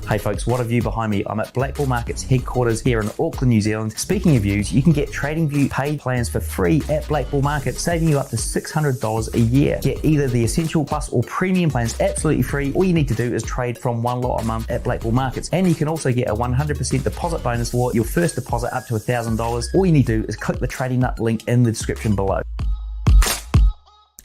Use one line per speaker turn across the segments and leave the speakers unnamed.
Hey folks, what a view behind me. I'm at Black Bull Markets headquarters here in Auckland, New Zealand. Speaking of views, you can get TradingView paid plans for free at Black Bull Markets, saving you up to $600 a year. Get either the Essential Plus or Premium plans absolutely free. All you need to do is trade from one lot a month at Black Bull Markets. And you can also get a 100% deposit bonus for your first deposit up to $1,000. All you need to do is click the Trading Nut link in the description below.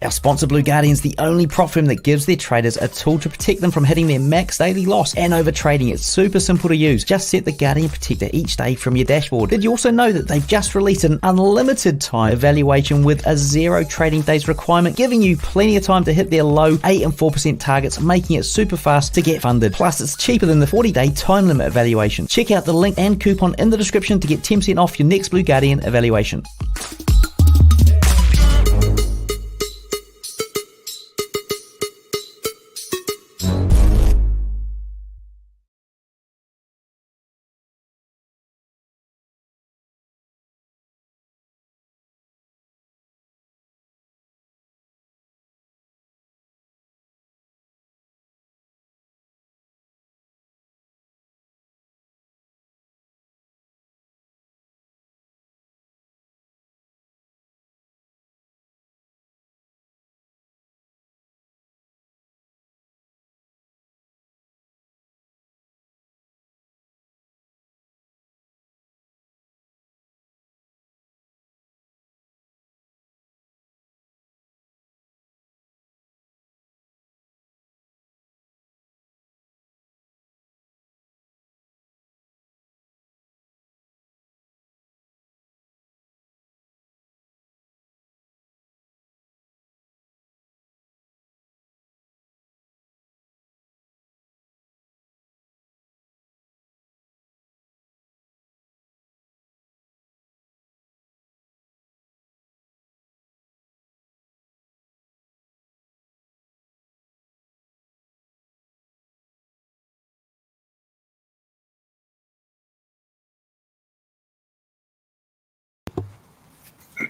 Our sponsor Blue Guardian is the only prop firm that gives their traders a tool to protect them from hitting their max daily loss and over trading. It's super simple to use. Just set the Guardian Protector each day from your dashboard. Did you also know that they've just released an unlimited time evaluation with a 0 trading days requirement, giving you plenty of time to hit their low 8 and 4% targets, making it super fast to get funded. Plus, it's cheaper than the 40-day time limit evaluation. Check out the link and coupon in the description to get 10% off your next Blue Guardian evaluation.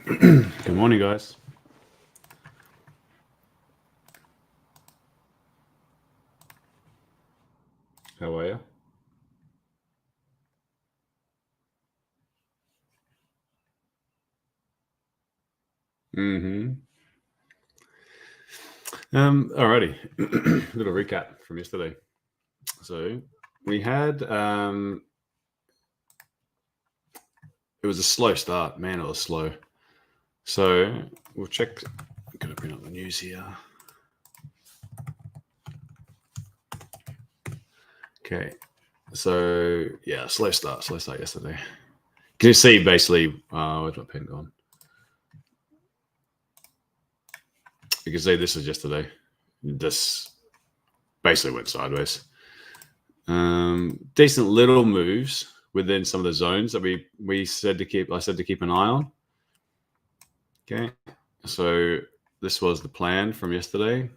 Good morning, guys. How are you? Alrighty. Little recap from yesterday. So we had it was a slow start, man. It was slow. So we'll check. I'm gonna bring up the news here. Okay. So yeah, slow start yesterday. Can you see basically where's my pen gone? You can see this is yesterday. This basically went sideways. Decent little moves within some of the zones that we said to keep. I said to keep an eye on. Okay, so this was the plan from yesterday.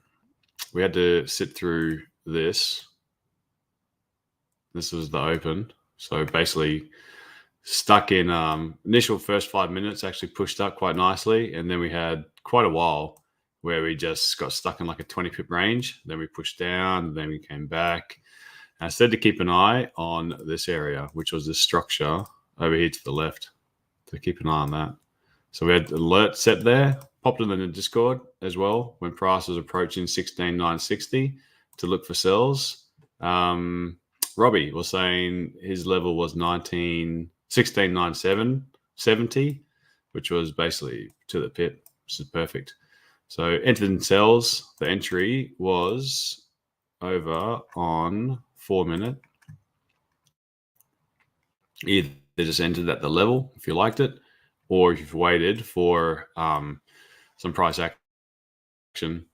We had to sit through this. This was the open. So basically stuck in initial first 5 minutes, actually pushed up quite nicely. And then we had quite a while where we just got stuck in like a 20 pip range. Then we pushed down, then we came back. And I said to keep an eye on this area, which was this structure over here to the left, to keep an eye on that. So we had alert set there, popped it in the Discord as well when price was approaching 16,960 to look for sells. Robbie was saying his level was 16,970, which was basically to the pit. This is perfect. So entered in sells. The entry was over on 4 minute. Either just entered at the level if you liked it, or if you've waited for some price action.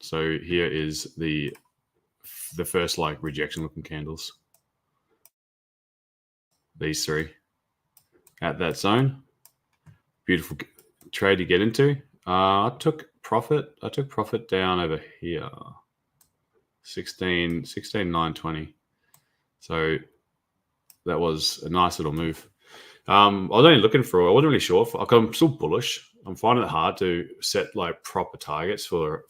So here is the first like rejection looking candles. These three at that zone. Beautiful trade to get into. I took profit down over here. 16,920. So that was a nice little move. I was only looking for, I wasn't really sure. I'm still bullish. I'm finding it hard to set like proper targets for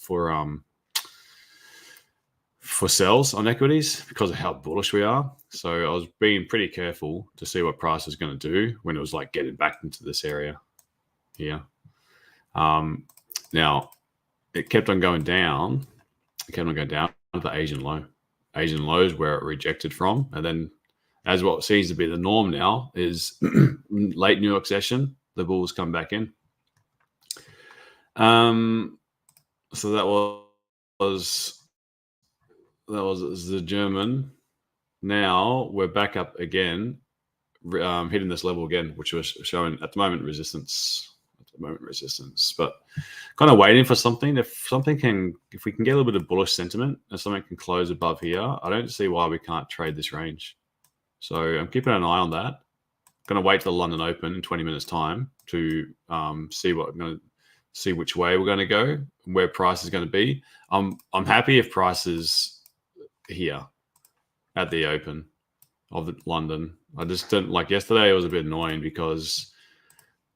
for sells on equities because of how bullish we are. So I was being pretty careful to see what price was going to do when it was like getting back into this area here. Now it kept on going down. It kept on going down to the Asian low. Asian low is where it rejected from, and then as what seems to be the norm now is late New York session, the bulls come back in. So that was the German. Now we're back up again, hitting this level again, which was showing at the moment resistance. But kind of waiting for something. If we can get a little bit of bullish sentiment and something can close above here, I don't see why we can't trade this range. So I'm keeping an eye on that. Going to wait till the London Open in 20 minutes time to see which way we're going to go, where price is going to be. I'm happy if price is here at the Open of London. I just didn't like yesterday. It was a bit annoying because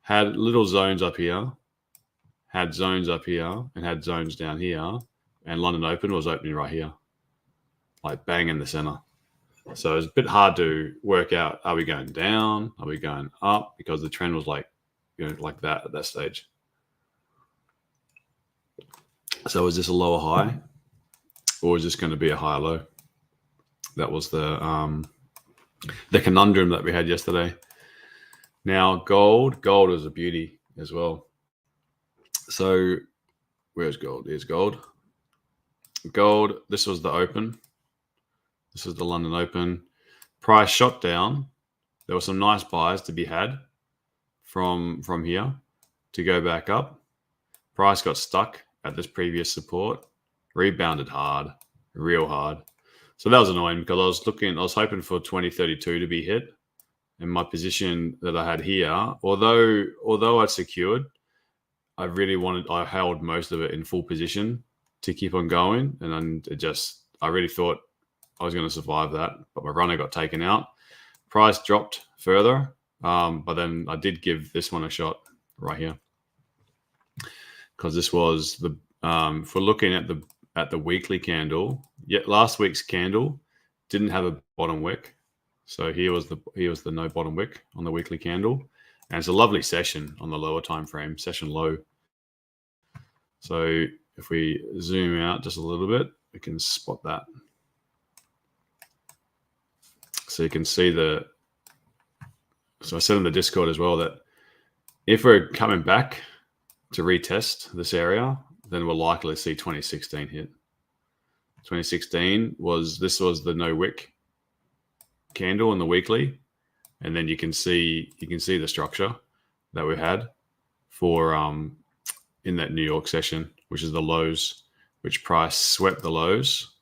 had little zones up here, had zones up here, and had zones down here, and London Open was opening right here, like bang in the center. So it's a bit hard to work out, are we going down? Are we going up? Because the trend was like that at that stage. So is this a lower high? Or is this going to be a higher low? That was the conundrum that we had yesterday. Now gold is a beauty as well. So where's gold? Here's gold. Gold, this was the open. This is the London Open. Price shot down. There were some nice buys to be had from here to go back up. Price got stuck at this previous support, rebounded hard, real hard. So that was annoying because I was hoping for 2032 to be hit. And my position that I had here, although I'd secured, I held most of it in full position to keep on going. And I really thought I was going to survive that, but my runner got taken out. Price dropped further, but then I did give this one a shot right here because this was for looking at the weekly candle. Yet last week's candle didn't have a bottom wick, so here was the no bottom wick on the weekly candle, and it's a lovely session on the lower time frame, session low. So if we zoom out just a little bit, we can spot that. So you can see so I said in the Discord as well that if we're coming back to retest this area, then we're likely to see 2016 hit. 2016 was the no wick candle in the weekly, and then you can see the structure that we had for in that New York session, which is the lows, which price swept the lows.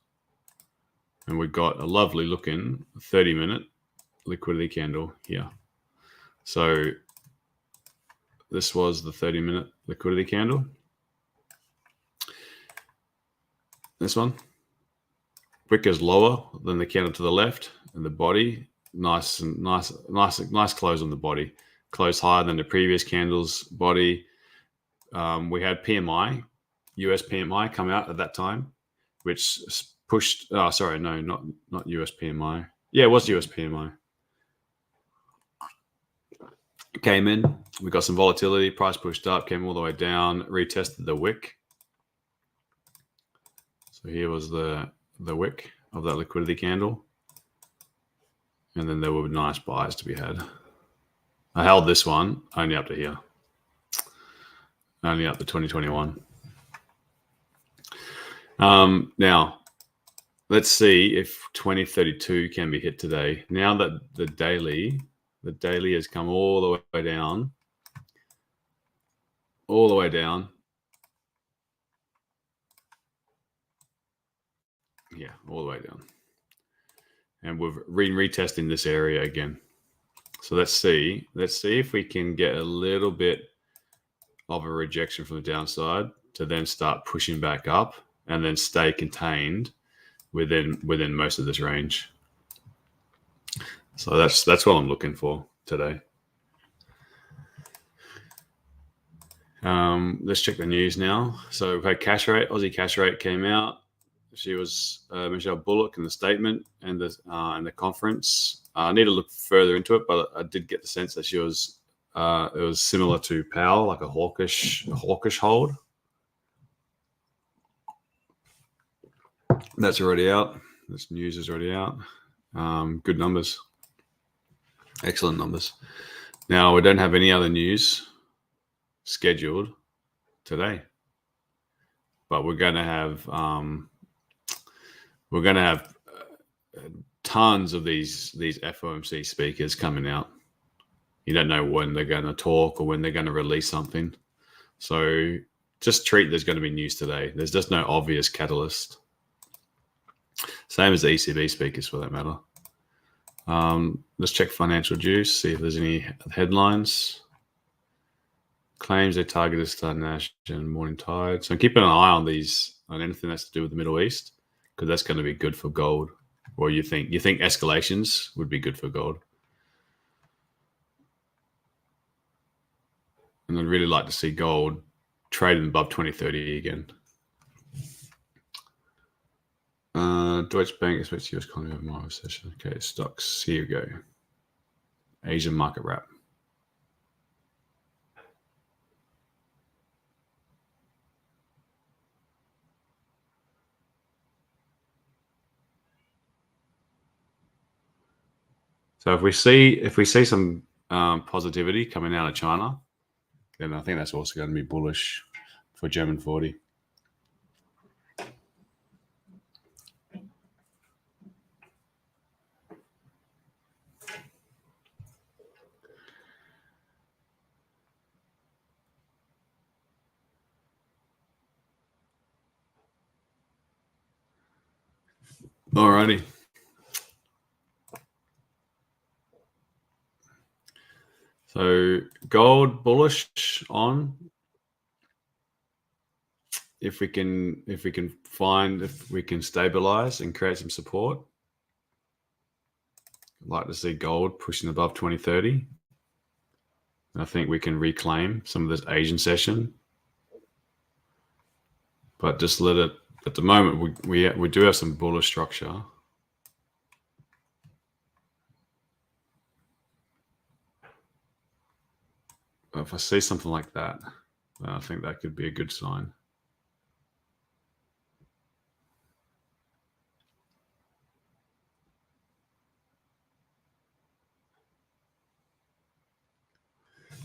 And we got a lovely looking 30-minute liquidity candle here. So this was the 30-minute liquidity candle. This one. Wick is lower than the candle to the left, and the body nice close on the body. Close higher than the previous candle's body. We had PMI, US PMI come out at that time, which pushed. Oh, sorry, no, not US PMI. Yeah, it was US PMI. Came in. We got some volatility. Price pushed up, came all the way down, retested the wick. So here was the wick of that liquidity candle, and then there were nice buys to be had. I held this one only up to here, only up to 2021. Now. Let's see if 2032 can be hit today. Now that the daily has come all the way down, Yeah, all the way down. And we've retesting this area again. So let's see if we can get a little bit of a rejection from the downside to then start pushing back up and then stay contained within most of this range. So that's what I'm looking for today. Let's check the news now. So we've had cash rate. Aussie cash rate came out, She was Michelle Bullock in the statement and the conference. I need to look further into it, but I did get the sense that she was it was similar to Powell, like a hawkish hold. That's already out. This news is already out. Good numbers. Excellent numbers. Now, we don't have any other news scheduled today, but we're going to have tons of these FOMC speakers coming out. You don't know when they're going to talk or when they're going to release something. So just treat there's going to be news today. There's just no obvious catalyst. Same as the ECB speakers for that matter. Let's check financial juice, see if there's any headlines. Claims they targeted Star Nash and Morning Tide. So keep an eye on these, on anything that's to do with the Middle East, because that's going to be good for gold. Or you think escalations would be good for gold. And I'd really like to see gold trading above 2030 again. Deutsche Bank expects US economy of more recession. Okay, stocks. Here we go. Asian market wrap. So if we see some positivity coming out of China, then I think that's also going to be bullish for German 40. Alrighty. So gold bullish on. If we can stabilize and create some support. I'd like to see gold pushing above 2030. I think we can reclaim some of this Asian session. But just let it, at the moment, we do have some bullish structure. But if I see something like that, then I think that could be a good sign.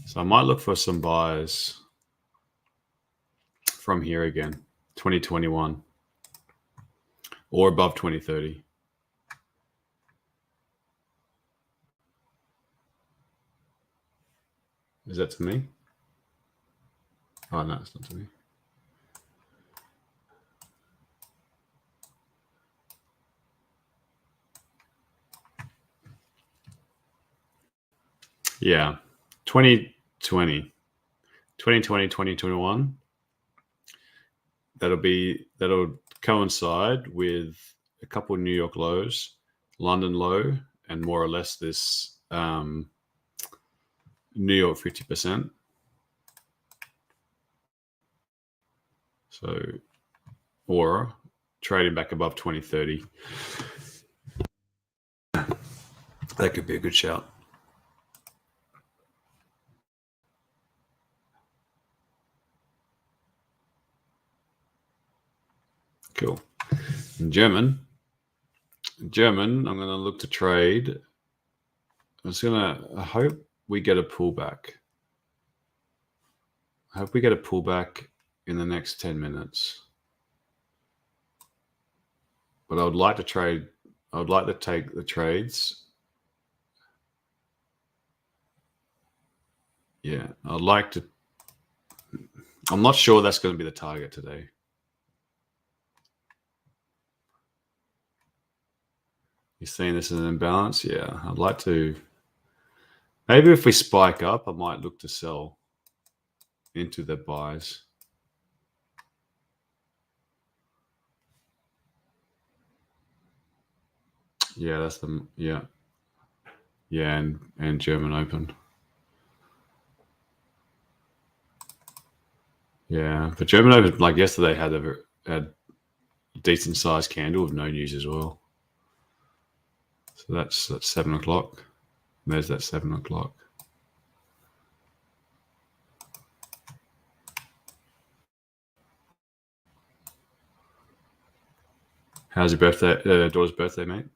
So I might look for some buys from here again, 2021 or above 2030. Is that to me? Oh, no, it's not to me. Yeah, 2020, 2021. That'll coincide with a couple of New York lows, London low, and more or less this New York 50%. So, or trading back above 2030. That could be a good shout. Cool. In German, I'm going to look to trade. I hope we get a pullback. I hope we get a pullback in the next 10 minutes. But I would like to trade. I would like to take the trades. Yeah, I'd like to. I'm not sure that's going to be the target today. You're seeing this as an imbalance? Yeah, I'd like to. Maybe if we spike up, I might look to sell into the buys. Yeah, that's the yeah, and German Open. Yeah, but German Open, like yesterday, had decent sized candle with no news as well. So that's 7 o'clock. There's that 7 o'clock. How's your birthday, daughter's birthday, mate?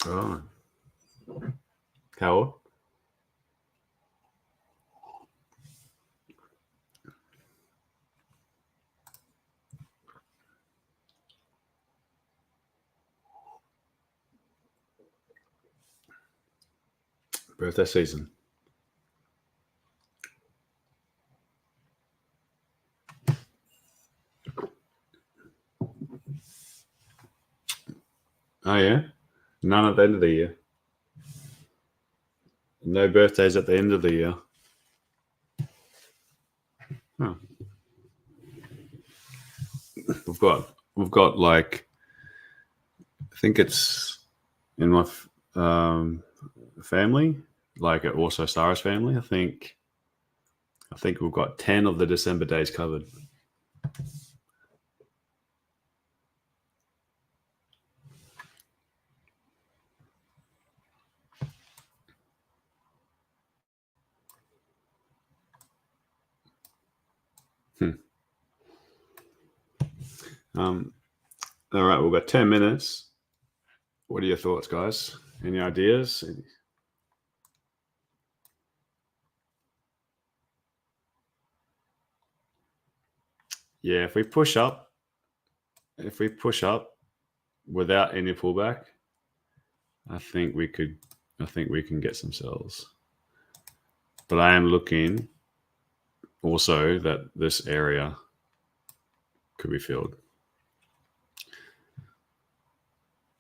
Oh. How old? Birthday season. Oh, yeah? None at the end of the year. No birthdays at the end of the year. Huh. We've got like, I think it's in my family, like also Sarah's family. I think we've got 10 of the December days covered. All right, we've got 10 minutes. What are your thoughts, guys? Any ideas? Yeah, if we push up without any pullback, I think we can get some sells. But I am looking also that this area could be filled.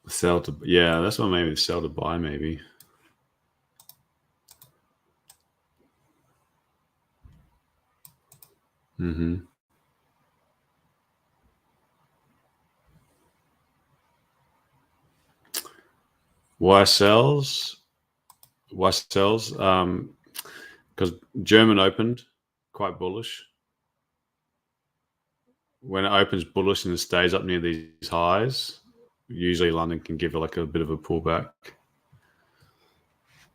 Sell to, yeah, that's what maybe sell to buy, maybe. Why sells? Because German opened quite bullish. When it opens bullish and it stays up near these highs, usually London can give like a bit of a pullback.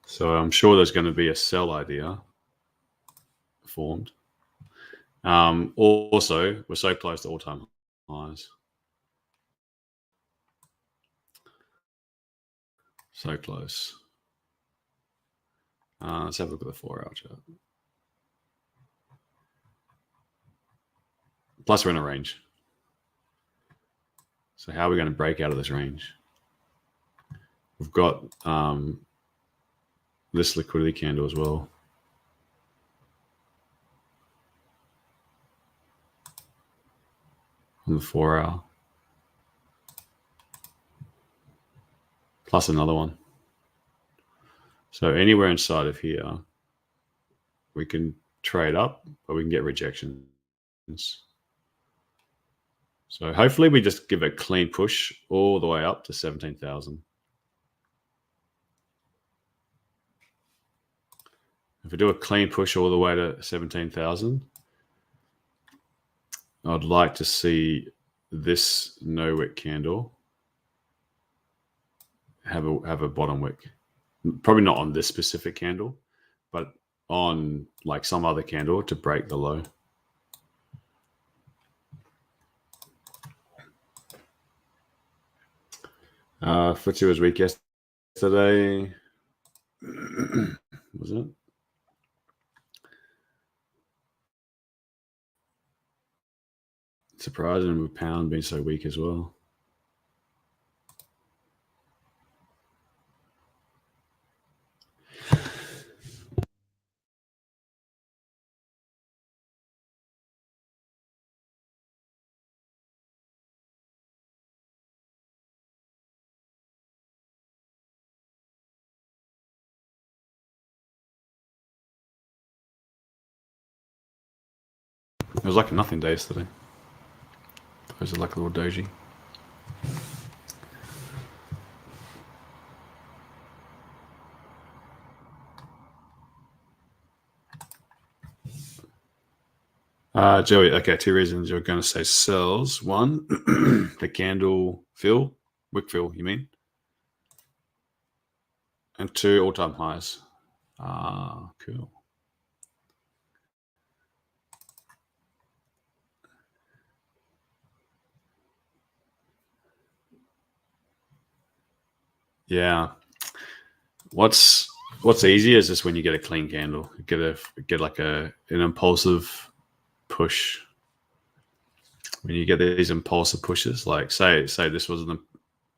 So I'm sure there's going to be a sell idea formed. Also, we're so close to all-time highs. So close. Let's have a look at the 4-hour chart. Plus, we're in a range. So how are we going to break out of this range? We've got this liquidity candle as well. On the 4-hour. Plus another one. So anywhere inside of here, we can trade up, but we can get rejections. So hopefully we just give a clean push all the way up to 17,000. If we do a clean push all the way to 17,000, I'd like to see this no wick candle have a bottom wick. Probably not on this specific candle, but on like some other candle to break the low. FTSE was weak yesterday. Was it? Surprising with pound being so weak as well. It was like a nothing day yesterday. It was like a little doji. Joey, okay, 2 reasons you're going to say sells. 1, the candle fill, wick fill, you mean? And 2, all-time highs. Cool. Yeah. What's easier is just when you get a clean candle, get like an impulsive push. When you get these impulsive pushes, like say this was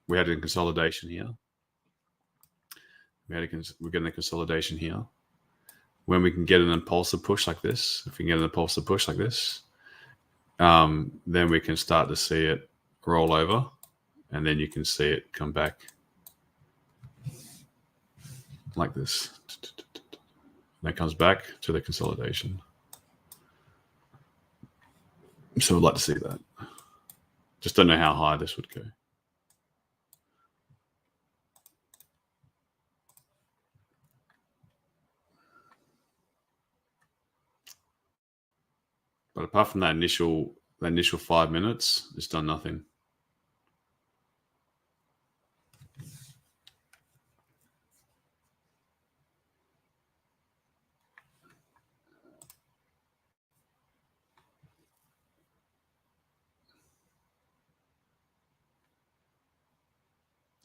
we had a consolidation here. We're getting a consolidation here. When we can get an impulsive push like this, if we can get an impulsive push like this, then we can start to see it roll over, and then you can see it come back like this. And it comes back to the consolidation. So I'd like to see that. Just don't know how high this would go. But apart from that initial 5 minutes, it's done nothing.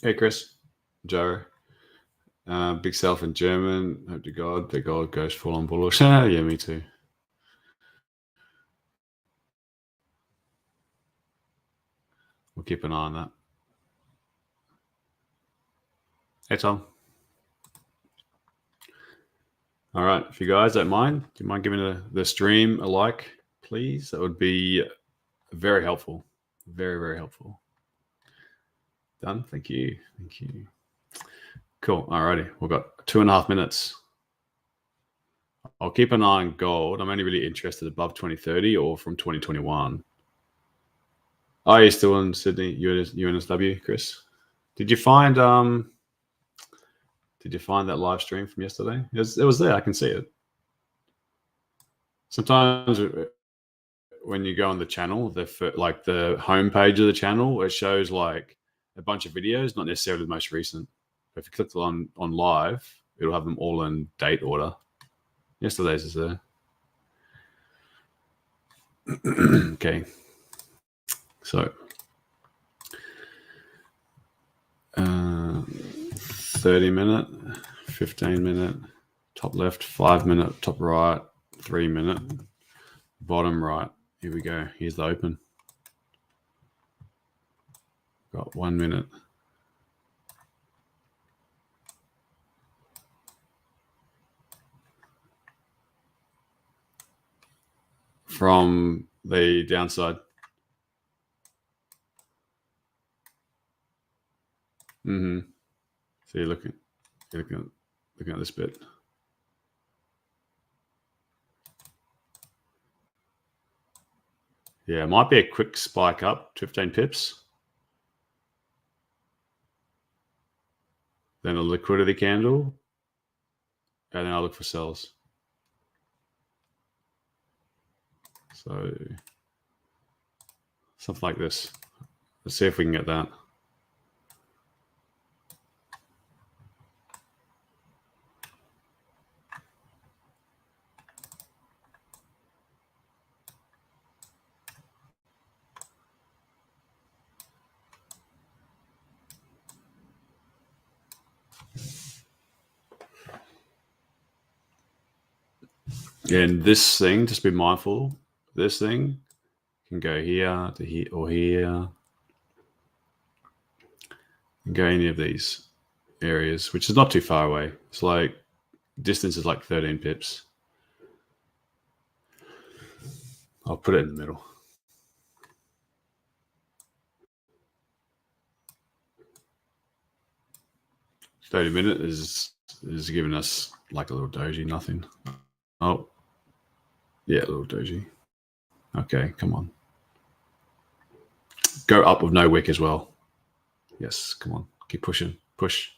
Hey, Chris, Joe, big self in German. Hope to God that God goes full on bullish. Yeah, me too. We'll keep an eye on that. Hey, Tom. All right, if you guys don't mind, do you mind giving the stream a like, please? That would be very helpful. Very, very helpful. Done. Thank you. Thank you. Cool. Alrighty. We've got 2.5 minutes. I'll keep an eye on gold. I'm only really interested above 2030 or from 2021. Are you still in Sydney, UNSW, Chris? Did you find that live stream from yesterday? It was there. I can see it. Sometimes when you go on the channel, the homepage of the channel, it shows like a bunch of videos, not necessarily the most recent. If you click on live, it'll have them all in date order. Yesterday's is there. Okay. So 30-minute, 15-minute, top left, 5-minute, top right, 3-minute, bottom right. Here we go. Here's the open. Got 1 minute. From the downside. So you're looking at this bit. Yeah, it might be a quick spike up, 15 pips. Then a liquidity candle. And then I'll look for sells. So something like this. Let's see if we can get that. And this thing, just be mindful, this thing can go here to here or here. Can go any of these areas, which is not too far away. It's like distance is like 13 pips. I'll put it in the middle. $30-minute is giving us like a little doji, nothing. Oh, yeah, a little doji. Okay, come on. Go up with no wick as well. Yes, come on. Keep pushing. Push.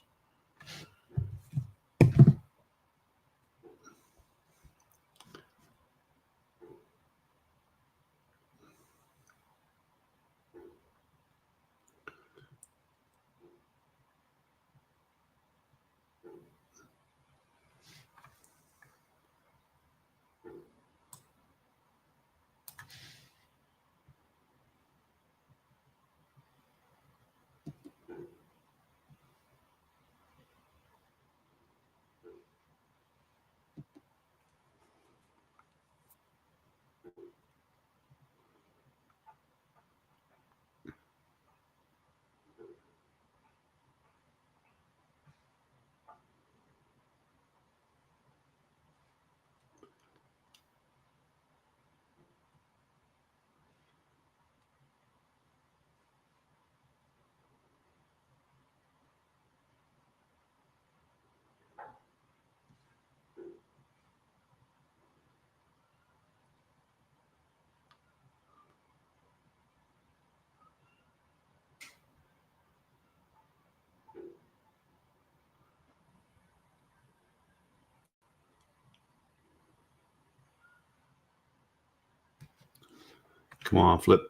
Come on, flip.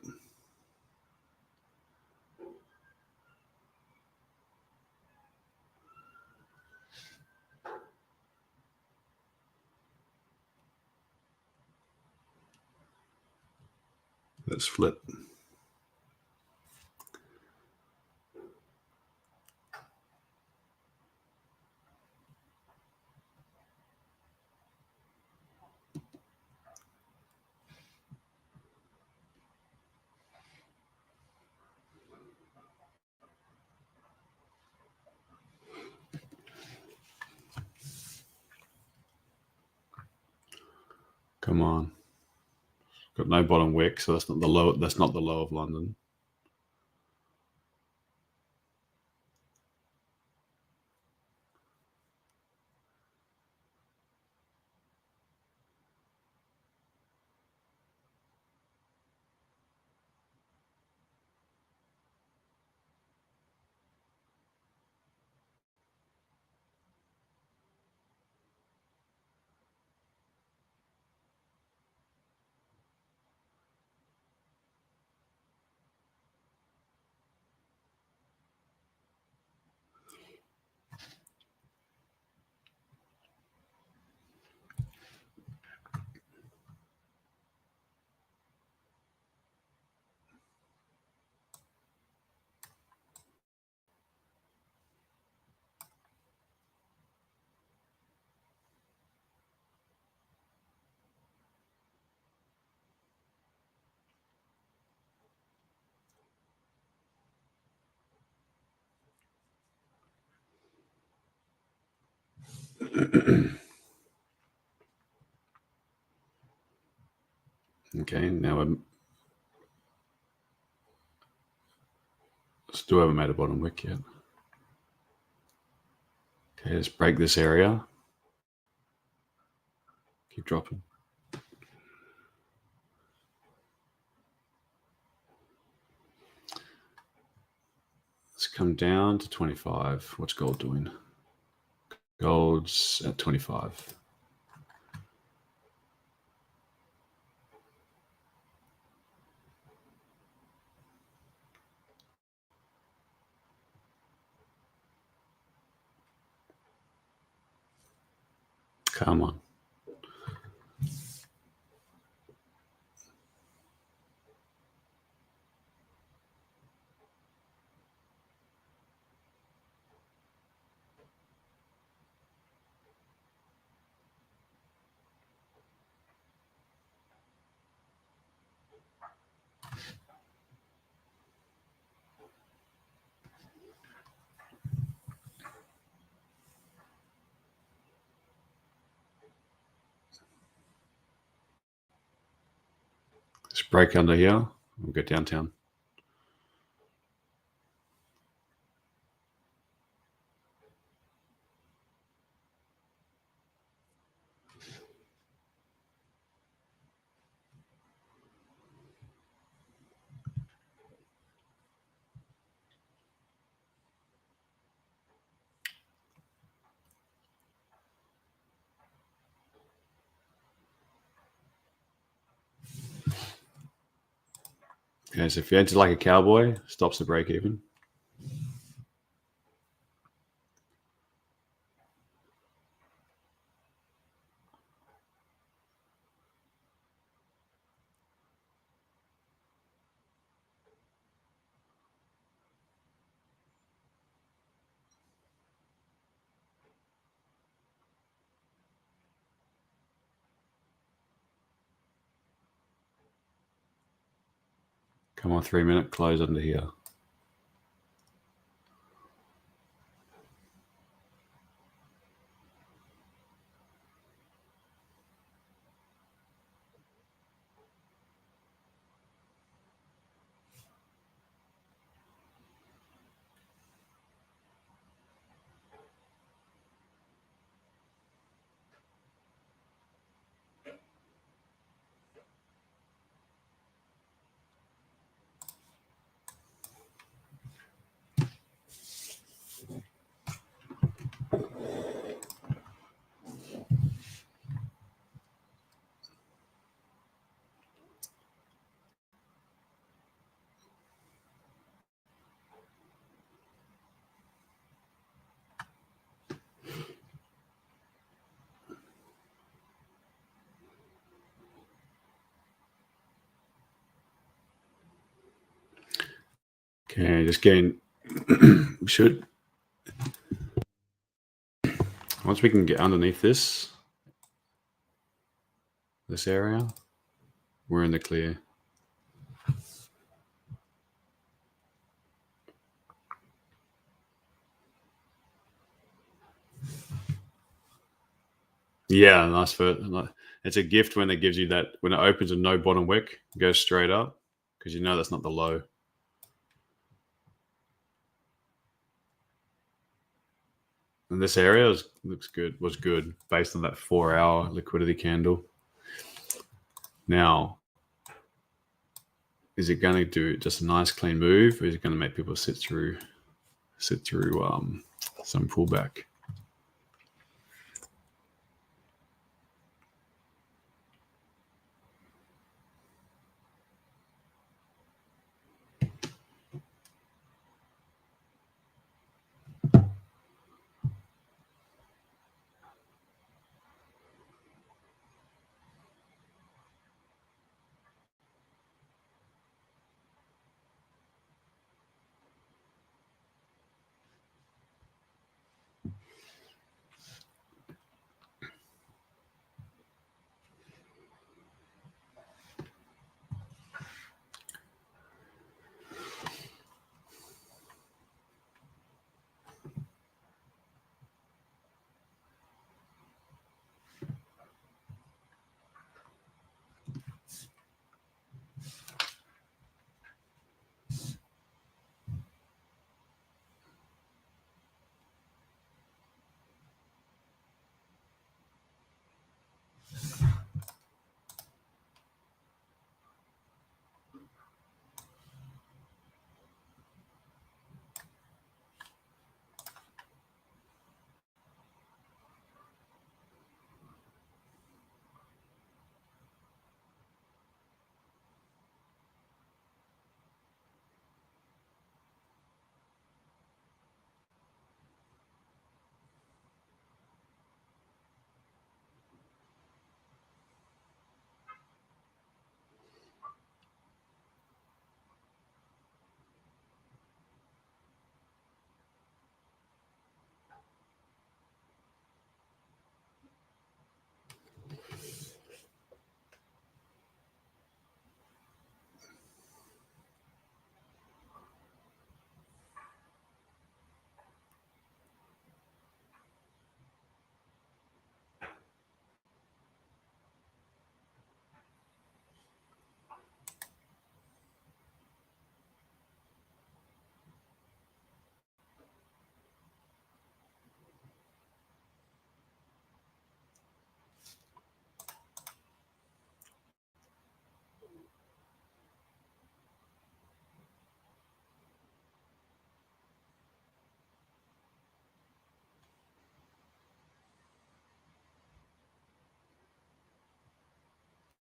Let's flip. Come on. Got no bottom wick, so that's not the low. That's not the low of London. Okay, now I still haven't made a bottom wick yet. Okay, let's break this area. Keep dropping. Let's come down to 25. What's gold doing? Gold's at 25. Come on. Let's break under here. We'll go downtown. Okay, so if you enter like a cowboy, stops the break even. Come on, 3 minute close under here. Okay, just getting, we should, once we can get underneath this area, we're in the clear. Yeah, nice for it's a gift when it gives you that, when it opens a no bottom wick, it goes straight up, because you know that's not the low. And this area looks good, was good based on that 4-hour liquidity candle. Now, is it going to do just a nice clean move, or is it going to make people sit through some pullback?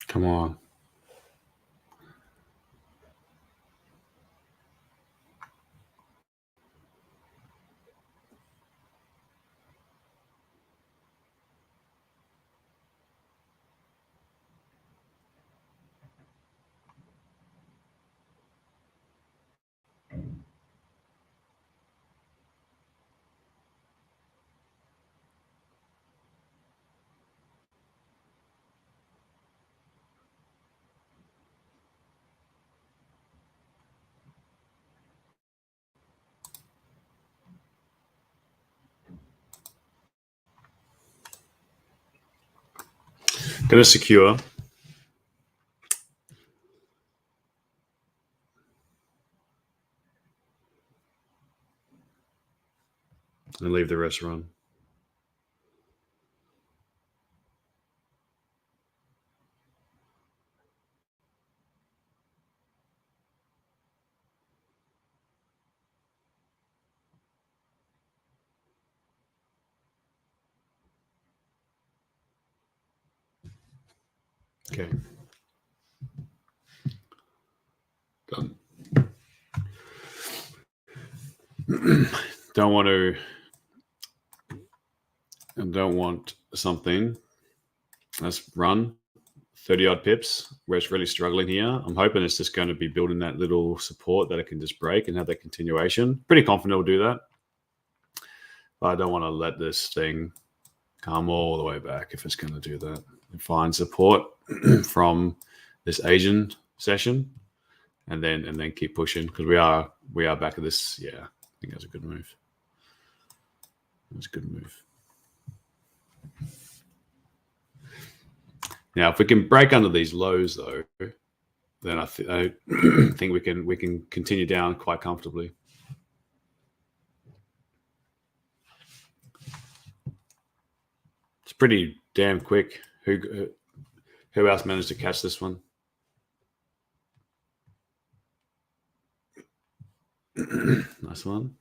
Come on. Gonna secure. And leave the rest run. Okay. Done. Don't want something that's run 30 odd pips where it's really struggling here. I'm hoping it's just going to be building that little support that it can just break and have that continuation. Pretty confident it'll do that. But I don't want to let this thing come all the way back if it's going to do that. And find support from this Asian session and then keep pushing, because we are back at this. Yeah, I think that's a good move. That's a good move. Now, if we can break under these lows, though, then I think we can continue down quite comfortably. It's pretty damn quick. Who else managed to catch this one? Nice one.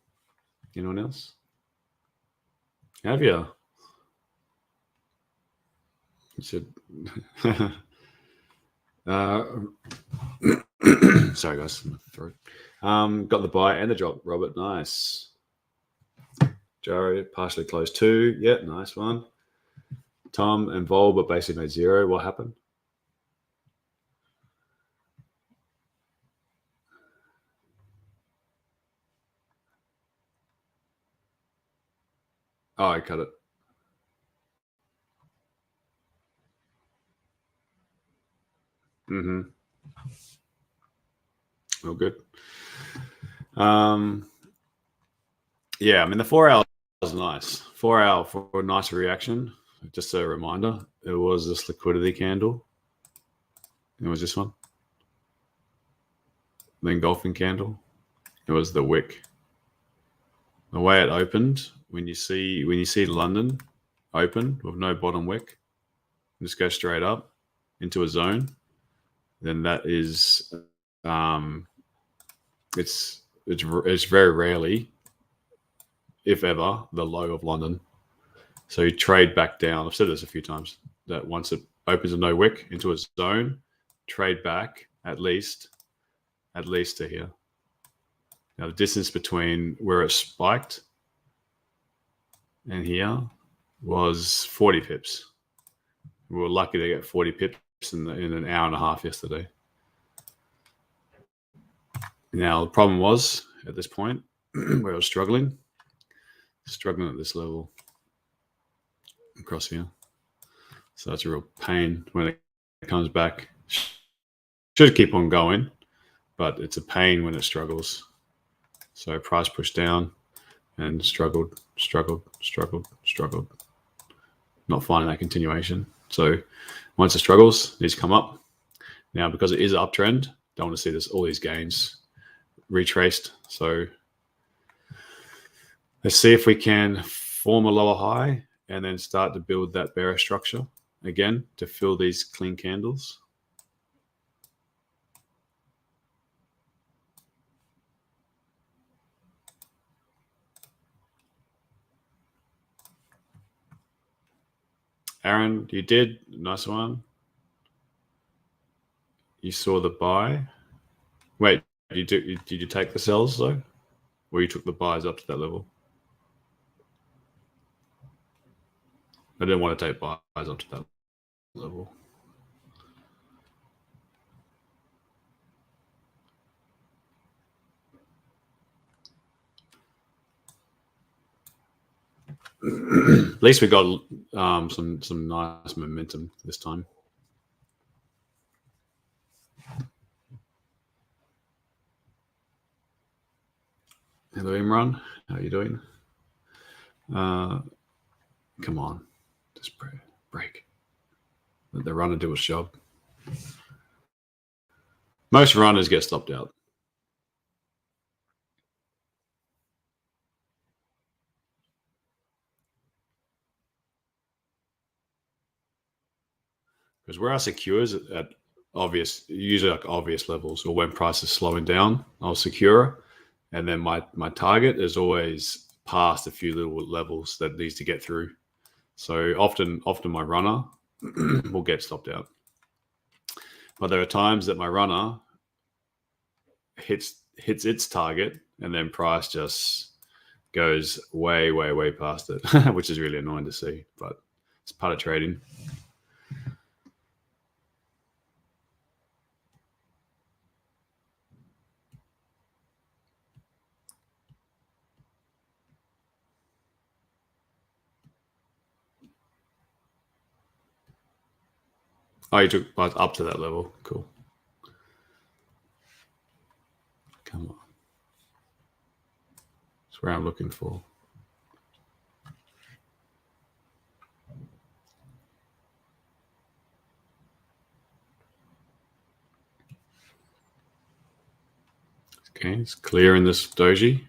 Anyone else? Have you? Should. Sorry, guys. My throat. Got the buy and the drop, Robert. Nice. Joe partially closed 2. Yeah, nice one. Tom and Vol, but basically made 0. What happened? Oh, I cut it. Mm-hmm. Oh, good. Yeah, I mean, the 4 hour was nice. 4 hour for a nice reaction. Just a reminder, it was this liquidity candle. It was this one. The engulfing candle. It was the wick. The way it opened, when you see London open with no bottom wick, just go straight up into a zone, then that is it's very rarely, if ever, the low of London. So you trade back down. I've said this a few times, that once it opens a no wick into a zone, trade back at least to here. Now the distance between where it spiked and here was 40 pips. We were lucky to get 40 pips in an hour and a half yesterday. Now the problem was at this point where I was struggling at this level across here. So that's a real pain when it comes back. Should keep on going, but it's a pain when it struggles. So price pushed down and struggled. Not finding that continuation. So once it struggles, it needs to come up. Now, because it is an uptrend, don't want to see all these gains retraced. So let's see if we can form a lower high and then start to build that bearish structure again to fill these clean candles. Aaron, you did. Nice one. You saw the buy. Wait, did you take the sells though? Or you took the buys up to that level? I didn't want to take buys up to that level. At least we got some nice momentum this time. Hello, Imran. How are you doing? Come on, just break. Let the runner do its job. Most runners get stopped out. Because where I secure is at obvious, usually like obvious levels, or when price is slowing down, I'll secure. And then my target is always past a few little levels that needs to get through. So often my runner will get stopped out. But there are times that my runner hits its target, and then price just goes way past it, which is really annoying to see, but it's part of trading. Oh, you took up to that level. Cool. Come on. That's where I'm looking for. Okay, it's clear in this doji.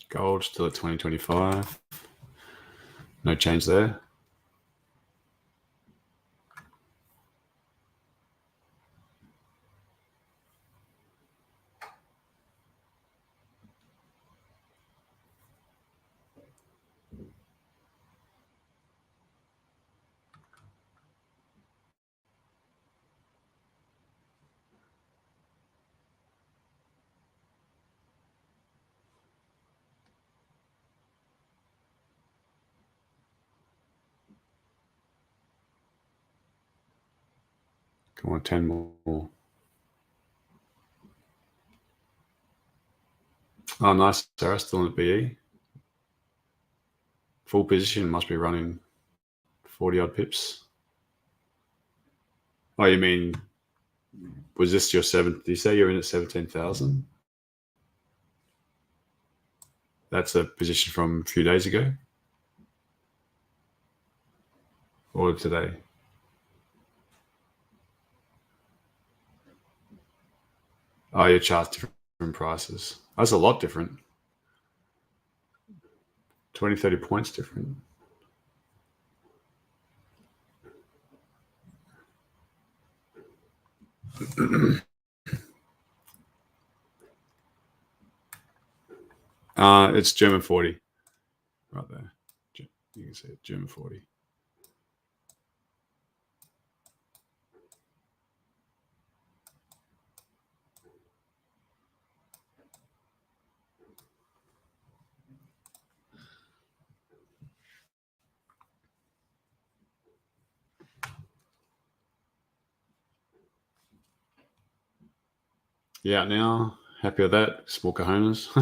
Gold still at 2025. No change there. Come on, 10 more. Oh, nice. Sarah still in BE. Full position must be running 40 odd pips. Oh, you mean, was this your 7th? Did you say you're in at 17,000? That's a position from a few days ago? Or today? Oh, your chart's different prices. That's a lot different. 20, 30 points different. It's German 40 right there. You can see it, German 40. Yeah, now happy with that. Small cojones.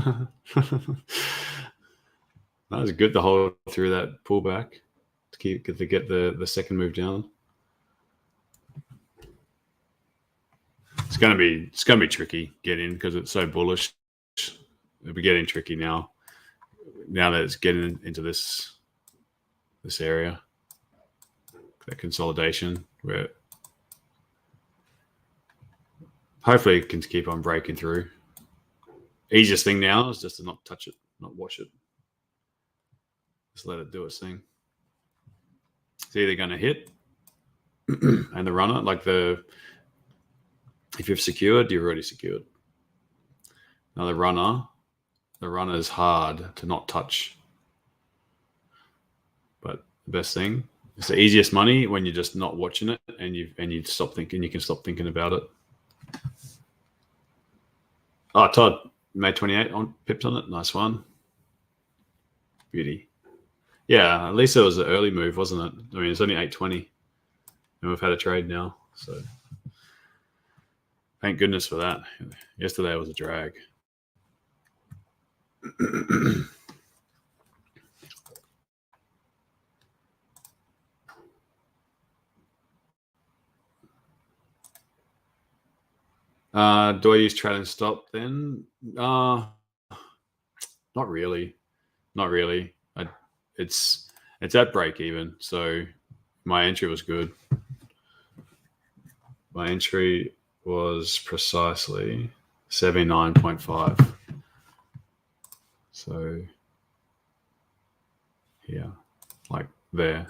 That was good to hold through that pullback to get the second move down. It's gonna be tricky getting because it's so bullish. It'll be getting tricky now. Now that it's getting into this area, that consolidation where hopefully it can keep on breaking through. Easiest thing now is just to not touch it, not watch it. Just let it do its thing. It's either going to hit and the runner, like if you've secured, you've already secured. Now the runner is hard to not touch. But the best thing, it's the easiest money when you're just not watching it and you stop thinking, you can stop thinking about it. Oh, Todd, made 28 on pips on it. Nice one. Beauty. Yeah, at least it was an early move, wasn't it? I mean, it's only 8:20, and we've had a trade now, so thank goodness for that. Yesterday was a drag. Do I use trailing stop then? Not really. Not really. It's at break even, so my entry was good. My entry was precisely 79.5. So yeah, like there.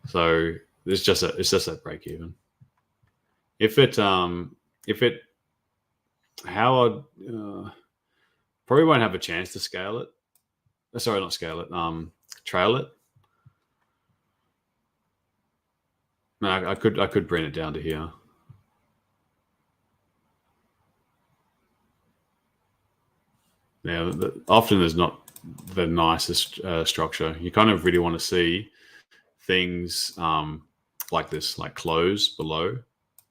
So it's just at break even. If it how I'd probably won't have a chance to scale it. Sorry, not scale it. Trail it. No, I could bring it down to here. Yeah, often there's not the nicest structure. You kind of really want to see things like this, like close below,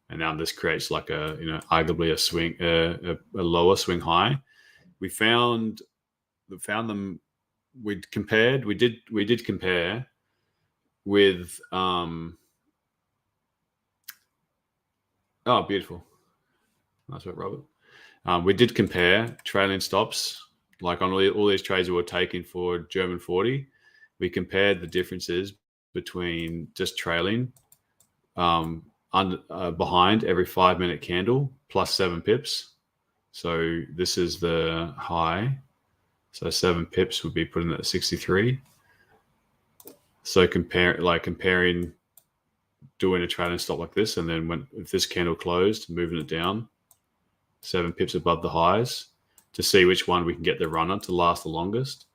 and now this creates like a arguably a swing, a lower swing high. We found them. We did compare with oh, beautiful. Nice work, Robert. We did compare trailing stops, like on all these trades we were taking for German 40. We compared the differences between just trailing behind every 5-minute candle plus 7 pips. So this is the high. So 7 pips would be put in at 63. So comparing doing a trailing stop like this, and then if this candle closed, moving it down 7 pips above the highs to see which one we can get the runner to last the longest.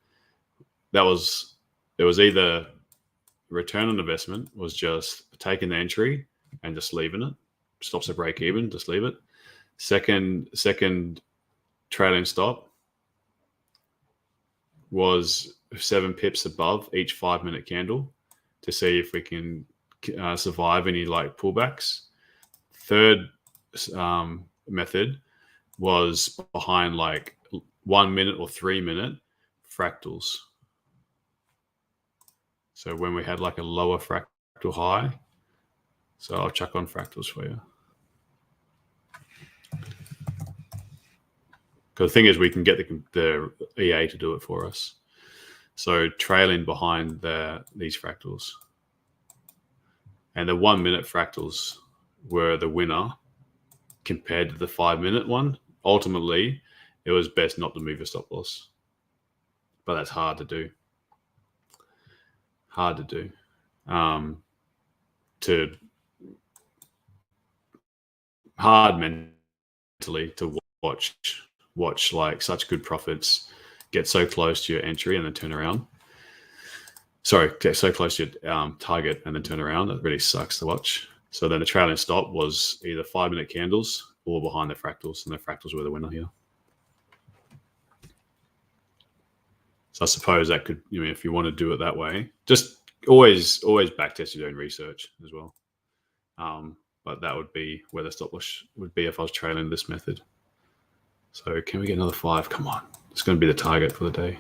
It was either return on investment was just taking the entry and just leaving it. Stops at break even, just leave it. Second trailing stop was 7 pips above each 5-minute candle to see if we can survive any like pullbacks. Third method was behind like 1 minute or 3 minute fractals. So when we had like a lower fractal high, so I'll chuck on fractals for you. Because the thing is, we can get the EA to do it for us. So trailing behind these fractals. And the 1 minute fractals were the winner compared to the 5-minute one. Ultimately, it was best not to move your stop loss. But that's hard to do. Hard to do. Hard mentally to watch like such good profits get so close to your entry and then turn around. Sorry, get so close to your target and then turn around. It really sucks to watch. So then the trailing stop was either 5-minute candles or behind the fractals, and the fractals were the winner here. So I suppose that could, if you want to do it that way, just always backtest your own research as well. But that would be where the stop loss would be if I was trailing this method. So can we get another 5? Come on. It's going to be the target for the day.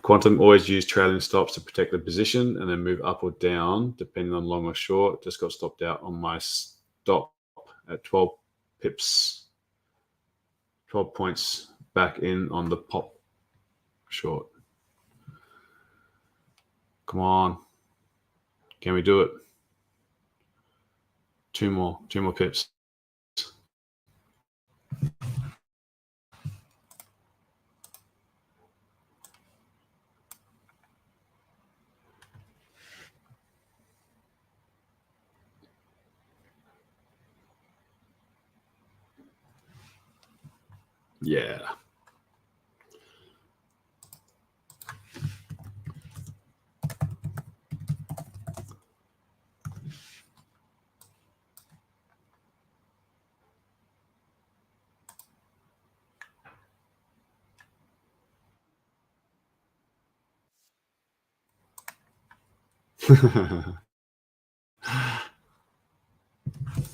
Quantum always use trailing stops to protect the position and then move up or down depending on long or short. Just got stopped out on my stop at 12 pips, 12 points back in on the pop short. Come on. Can we do it? Two more pips. Yeah.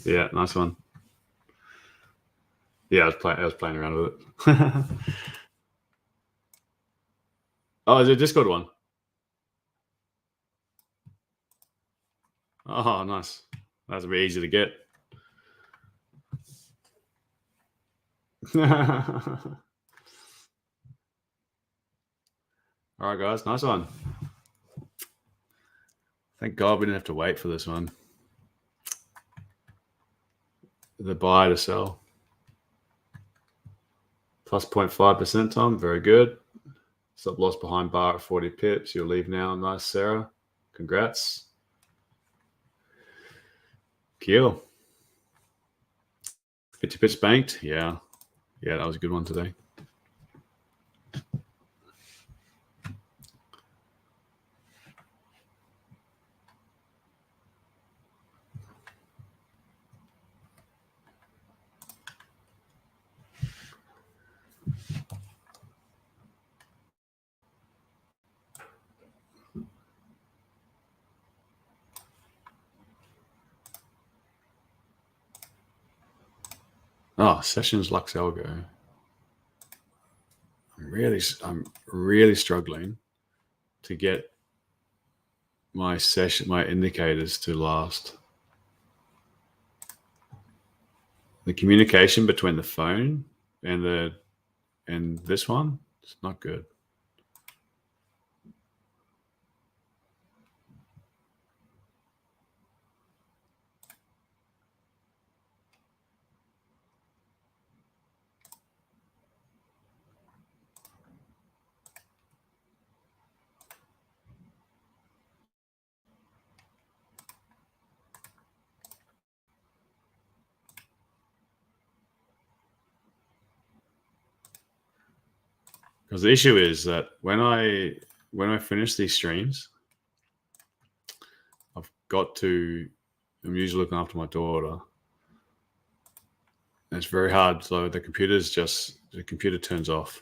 Yeah, nice one. Yeah, I was playing around with it. Oh, is it a Discord one? Oh, nice. That's a bit easy to get. All right, guys, nice one. Thank God we didn't have to wait for this one. The buy to sell. Plus 0.5%, Tom. Very good. Stop loss behind bar at 40 pips. You'll leave now. Nice, Sarah. Congrats. Keel. 50 pips banked. Yeah. Yeah, that was a good one today. Oh, Sessions Lux Algo. I'm really struggling to get my indicators to last. The communication between the phone and this one, it's not good. Because the issue is that when I finish these streams, I'm usually looking after my daughter. And it's very hard. So the computer turns off.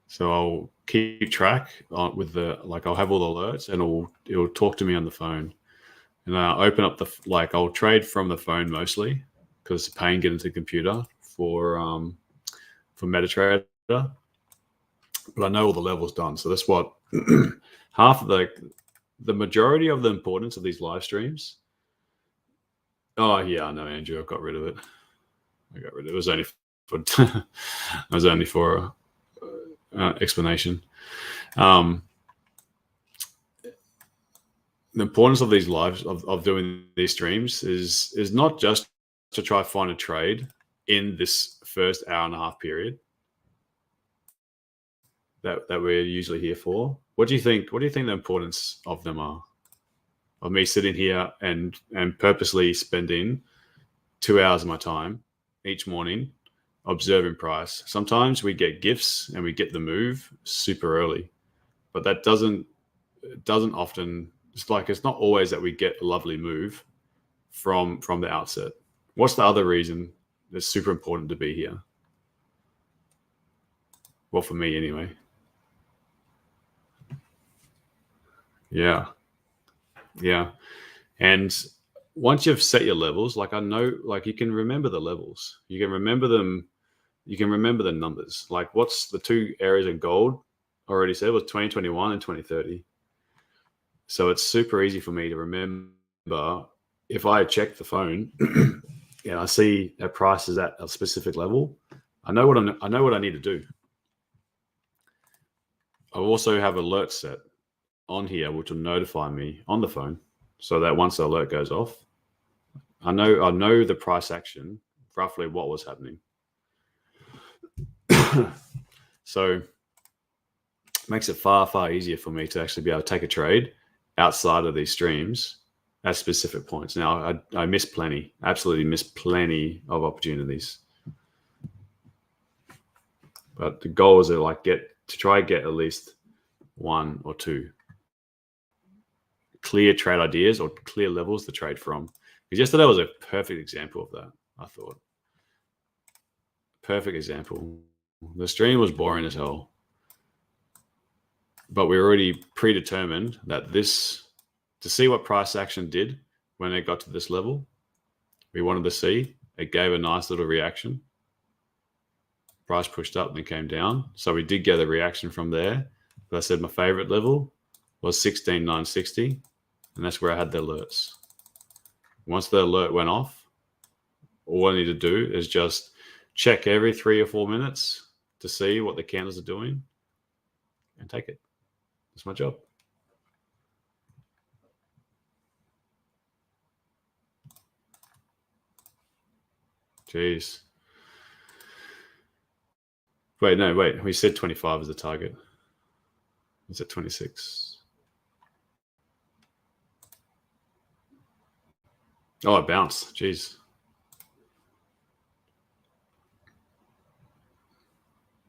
So I'll keep track with I'll have all the alerts and it'll talk to me on the phone. And I'll open up I'll trade from the phone mostly because it's a pain getting to the computer for MetaTrader. But I know all the levels done. So that's what half of the majority of the importance of these live streams. Oh yeah, I know, Andrew. I got rid of it. It was only for explanation. The importance of these lives of doing these streams is not just to try to find a trade in this first hour and a half period that we're usually here for. What do you think the importance of them are? Of me sitting here and purposely spending 2 hours of my time each morning observing price. Sometimes we get gifts and we get the move super early, but that doesn't often. It's not always that we get a lovely move from the outset. What's the other reason it's super important to be here? Well, for me anyway. Yeah. And once you've set your levels, I know, you can remember the levels. You can remember them. You can remember the numbers. What's the two areas in gold already said was 2021 and 2030. So it's super easy for me to remember if I check the phone and I see that price is at a specific level. I know what I need to do. I also have alerts set on here which will notify me on the phone, so that once the alert goes off, I know the price action, roughly what was happening. So it makes it far, far easier for me to actually be able to take a trade outside of these streams at specific points. Now, I absolutely miss plenty of opportunities. But the goal is to try to get at least one or two clear trade ideas or clear levels to trade from. Because yesterday was a perfect example of that, I thought. Perfect example. The stream was boring as hell, but we already predetermined that this to see what price action did when it got to this level. We wanted to see. It gave a nice little reaction. Price pushed up and then came down. So we did get a reaction from there. But I said my favorite level was 16,960. And that's where I had the alerts. Once the alert went off, all I need to do is just check every 3 or 4 minutes to see what the candles are doing and take it. That's my job. Jeez. Wait, no, wait. We said 25 is the target. It's at 26. Oh, it bounced. Jeez.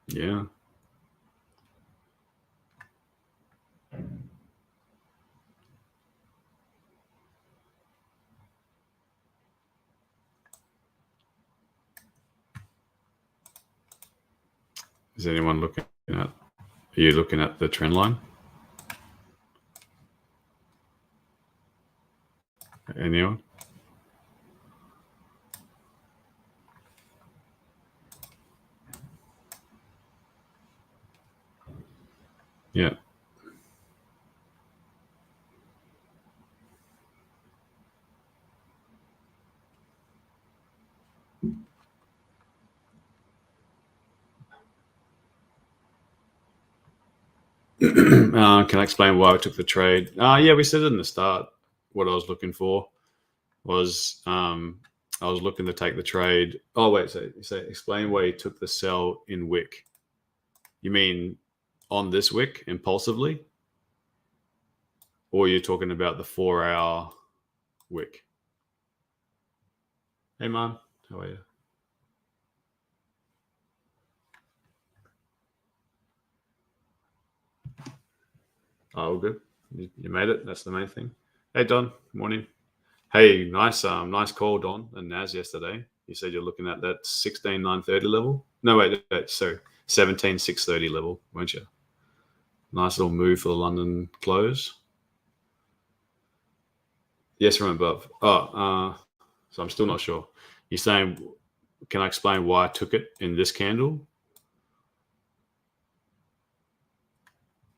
Yeah. Is anyone looking at? Are you looking at the trend line? Anyone? Yeah. Can I explain why I took the trade? Yeah, we said it in the start. What I was looking for was I was looking to take the trade. Oh, wait. So explain why you took the sell in wick. You mean on this wick impulsively? Or you're talking about the 4-hour wick? Hey, man. How are you? Oh, good. You made it. That's the main thing. Hey, Don. Morning. Hey, nice call, Don, and Naz yesterday. You said you're looking at that 16,930 level. No, wait, sorry, 17,630 level, weren't you? Nice little move for the London close. Yes, from above. Oh, so I'm still not sure. You're saying, can I explain why I took it in this candle?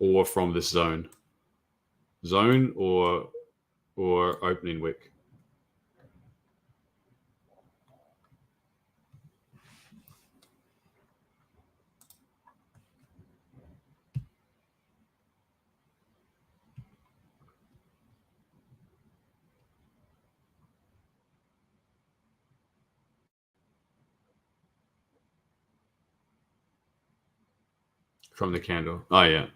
Or from this zone? Zone or opening wick? From the candle. Oh, yeah.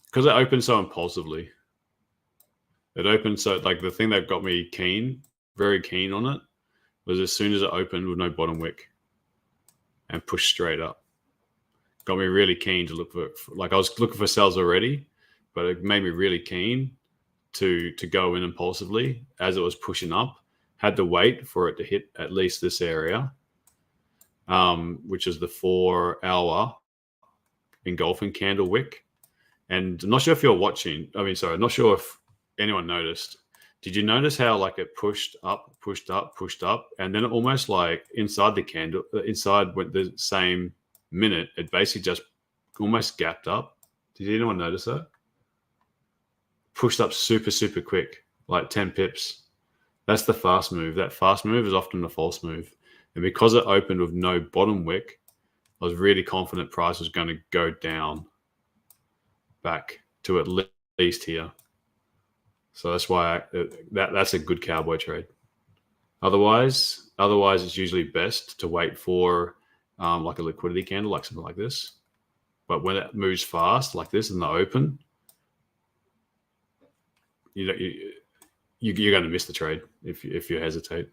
Because it opened so impulsively. It opened so, like, the thing that got me keen, very keen on it, was as soon as it opened with no bottom wick and pushed straight up. Got me really keen to look for, like, I was looking for sells already, but it made me really keen to go in impulsively as it was pushing up. Had to wait for it to hit at least this area, which is the 4-hour engulfing candle wick. And I'm not sure if you're watching. I'm not sure if anyone noticed. Did you notice how, like, it pushed up, and then it almost, like, inside the candle, inside with the same minute, it basically just almost gapped up. Did anyone notice that? Pushed up super, super quick, like 10 pips. That's the fast move. That fast move is often the false move. And because it opened with no bottom wick, I was really confident price was going to go down back to at least here. So that's why that's a good cowboy trade. Otherwise it's usually best to wait for like a liquidity candle, like something like this. But when it moves fast like this in the open, you're going to miss the trade if you hesitate.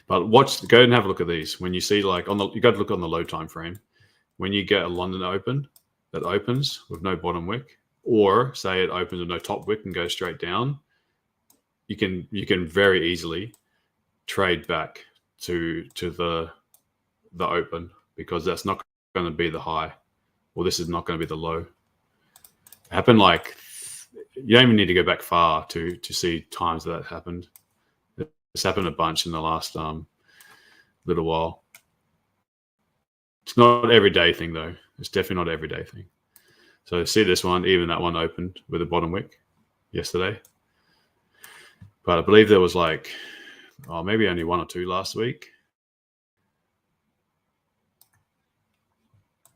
But go and have a look at these. When you see, like, you got to look on the low time frame. When you get a London open that opens with no bottom wick, or say it opens with no top wick and goes straight down, you can very easily trade back to the open, because that's not going to be the high, or this is not going to be the low. It happened like you don't even need to go back far to see times that happened. It's happened a bunch in the last little while. It's not an everyday thing though. It's definitely not an everyday thing. So see this one, even that one opened with a bottom wick yesterday. But I believe there was like, maybe only 1 or 2 last week.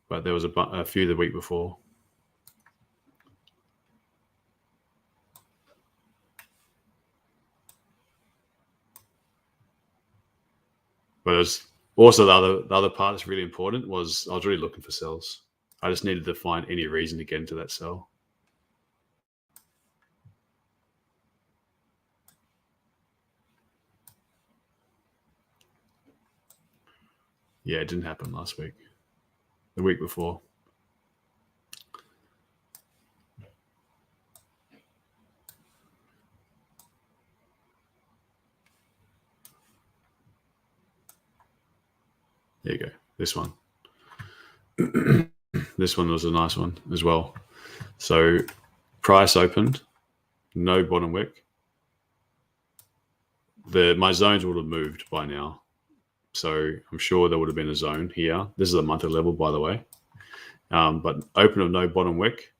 But there was a few the week before. But it was also the other part that's really important was I was really looking for sells. I just needed to find any reason to get into that sell. Yeah, it didn't happen last week. The week before. There you go. This one. This one was a nice one as well. So price opened, no bottom wick. My zones would have moved by now. So I'm sure there would have been a zone here. This is a monthly level, by the way. But open of no bottom wick,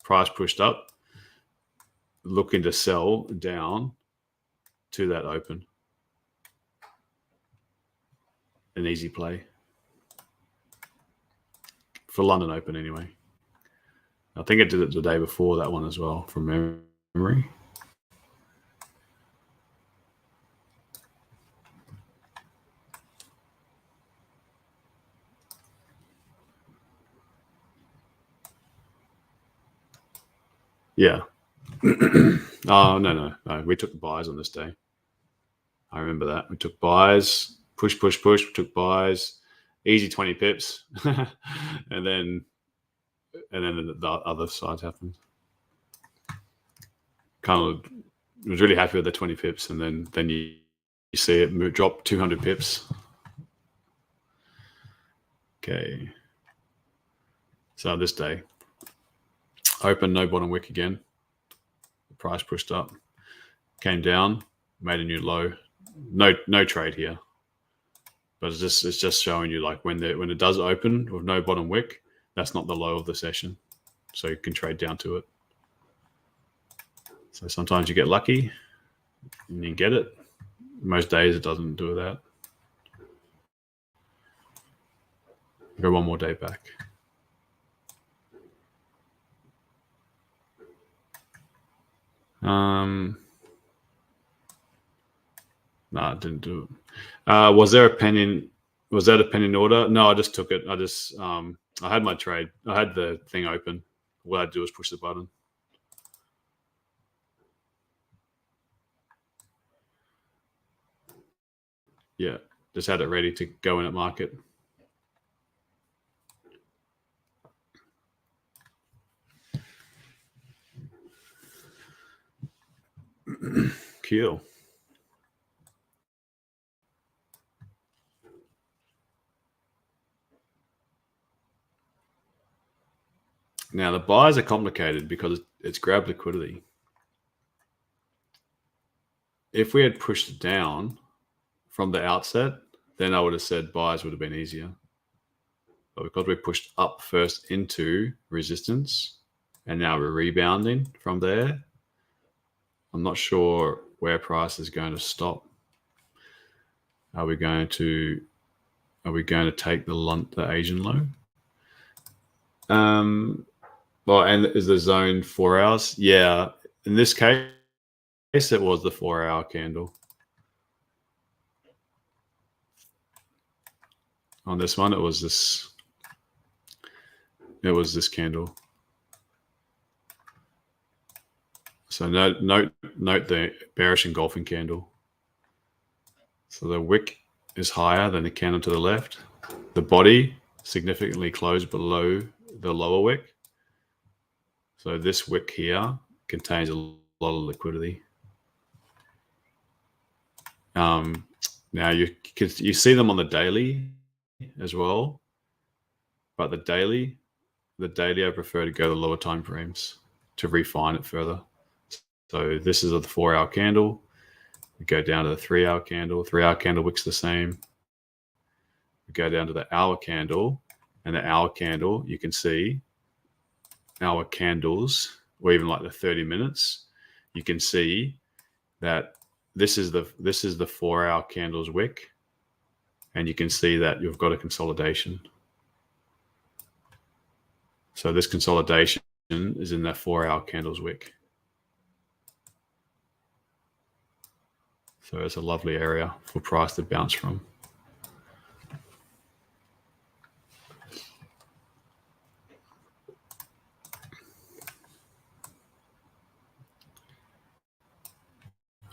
price pushed up, looking to sell down to that open. An easy play. For London Open anyway. I think it did it the day before that one as well, from memory. Yeah. No. We took the buys on this day. I remember that. We took buys, push. We took buys, easy 20 pips. and then the other side happened. Kind of was really happy with the 20 pips. And then you see it drop 200 pips. Okay. So this day, open, no bottom wick again. The price pushed up, came down, made a new low. No trade here, but it's just showing you like when it does open with no bottom wick, that's not the low of the session, so you can trade down to it. So sometimes you get lucky and you get it. Most days it doesn't do that. Go one more day back. No, it didn't do it. Was there a pending? Was that a pending order? No, I just took it. I had my trade. I had the thing open. What I'd do is push the button. Yeah, just had it ready to go in at market. Cool. Now the buys are complicated because it's grab liquidity. If we had pushed it down from the outset, then I would have said buys would have been easier. But because we pushed up first into resistance and now we're rebounding from there, I'm not sure where price is going to stop. Are we going to take the Asian low? Well, and is the zone 4 hours? Yeah, in this case, it was the 4-hour candle. On this one, it was this candle. So note the bearish engulfing candle. So the wick is higher than the candle to the left. The body significantly closed below the lower wick. So this wick here contains a lot of liquidity. Now you see them on the daily as well, but the daily I prefer to go to lower time frames. to refine it further. So this is a 4-hour candle. We go down to the 3-hour candle. 3-hour candle wicks the same. We go down to the hour candle, and the hour candle, you can see hour candles, or even like the 30 minutes, you can see that this is the 4-hour candle's wick, and you can see that you've got a consolidation. So this consolidation is in that 4-hour candle's wick. So it's a lovely area for price to bounce from.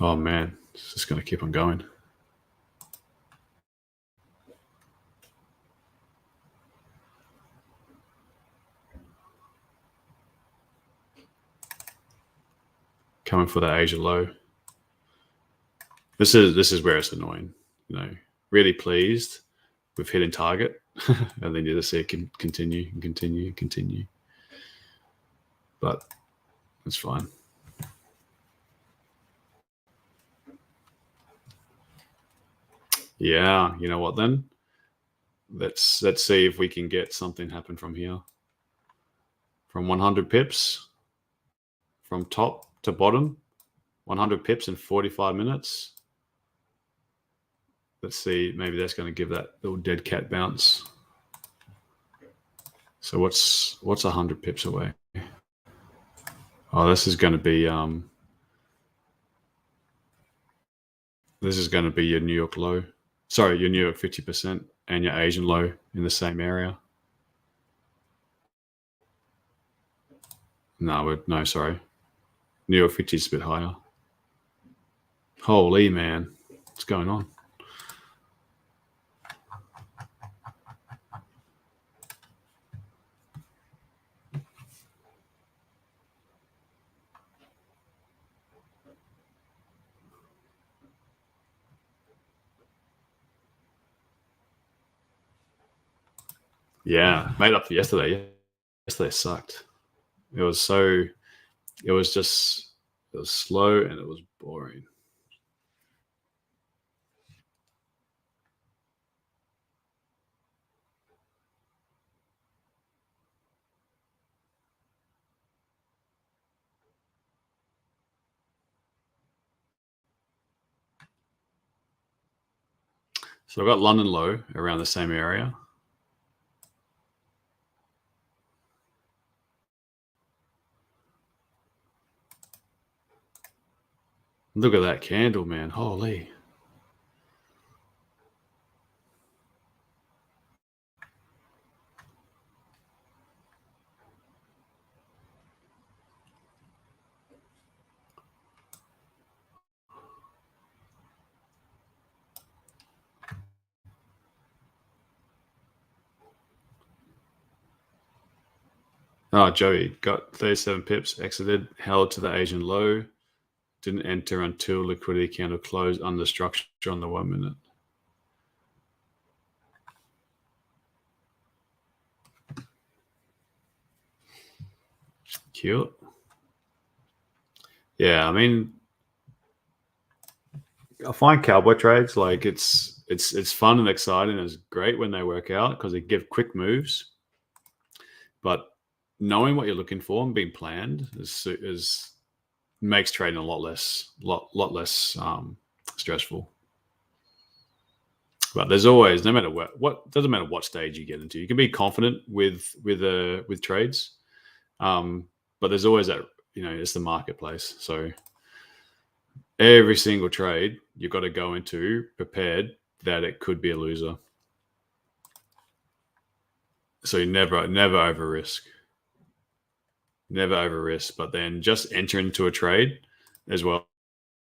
Oh man, it's just going to keep on going. Coming for that Asia low. This is where it's annoying. Really pleased with hitting target, and then you just see it can continue and continue and continue. But it's fine. Yeah, you know what then? Let's see if we can get something happen from here. From 100 pips, from top to bottom, 100 pips in 45 minutes. Let's see, maybe that's going to give that little dead cat bounce. So what's 100 pips away? Oh, this is going to be your New York low. Sorry, your New York 50% and your Asian low in the same area. No, sorry. New York 50 is a bit higher. Holy man, what's going on? Yeah, made up for yesterday. Yesterday sucked. It was slow and it was boring. So I've got London low around the same area. Look at that candle, man. Holy. Oh, Joey got 37 pips, exited, held to the Asian low, didn't enter until liquidity candle closed under structure on the 1 minute. Cute. Yeah, I mean, I find cowboy trades like it's fun and exciting. It's great when they work out because they give quick moves. But knowing what you're looking for and being planned is makes trading a lot less stressful. But there's always, no matter what doesn't matter what stage you get into, you can be confident with trades, but there's always that, it's the marketplace. So every single trade you've got to go into prepared that it could be a loser. So you never over risk. Never over risk, but then just enter into a trade as well.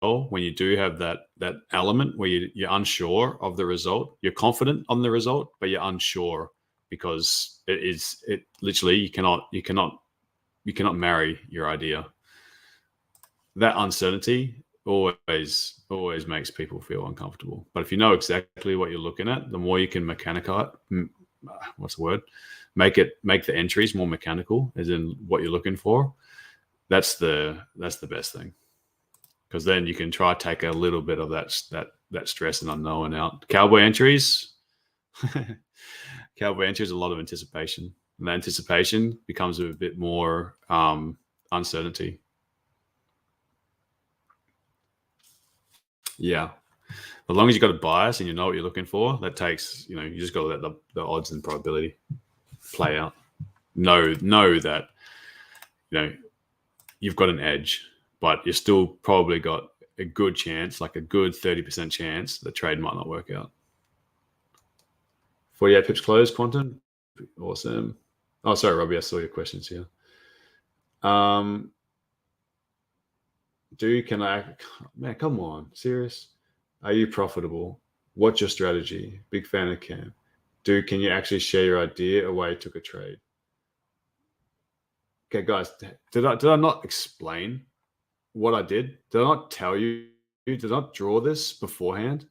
When you do have that element where you're unsure of the result, you're confident on the result, but you're unsure because it literally you cannot marry your idea. That uncertainty always makes people feel uncomfortable. But if you know exactly what you're looking at, the more you can make the entries more mechanical, as in what you're looking for, That's the best thing, because then you can try to take a little bit of that stress and unknown out. Cowboy entries, cowboy entries, a lot of anticipation, and the anticipation becomes a bit more uncertainty. Yeah, as long as you got a bias and you know what you're looking for, that takes, you just got to let the odds and probability play out. Know that you've got an edge, but you're still probably got a good chance, like a good 30% chance the trade might not work out. 48 pips closed, Quantum. Awesome. Oh, sorry, Robbie, I saw your questions here. Man, come on, serious? Are you profitable? What's your strategy? Big fan of Cam. Dude, can you actually share your idea of why you took a trade? Okay, guys, did I not explain what I did? Did I not tell you? Did I not draw this beforehand?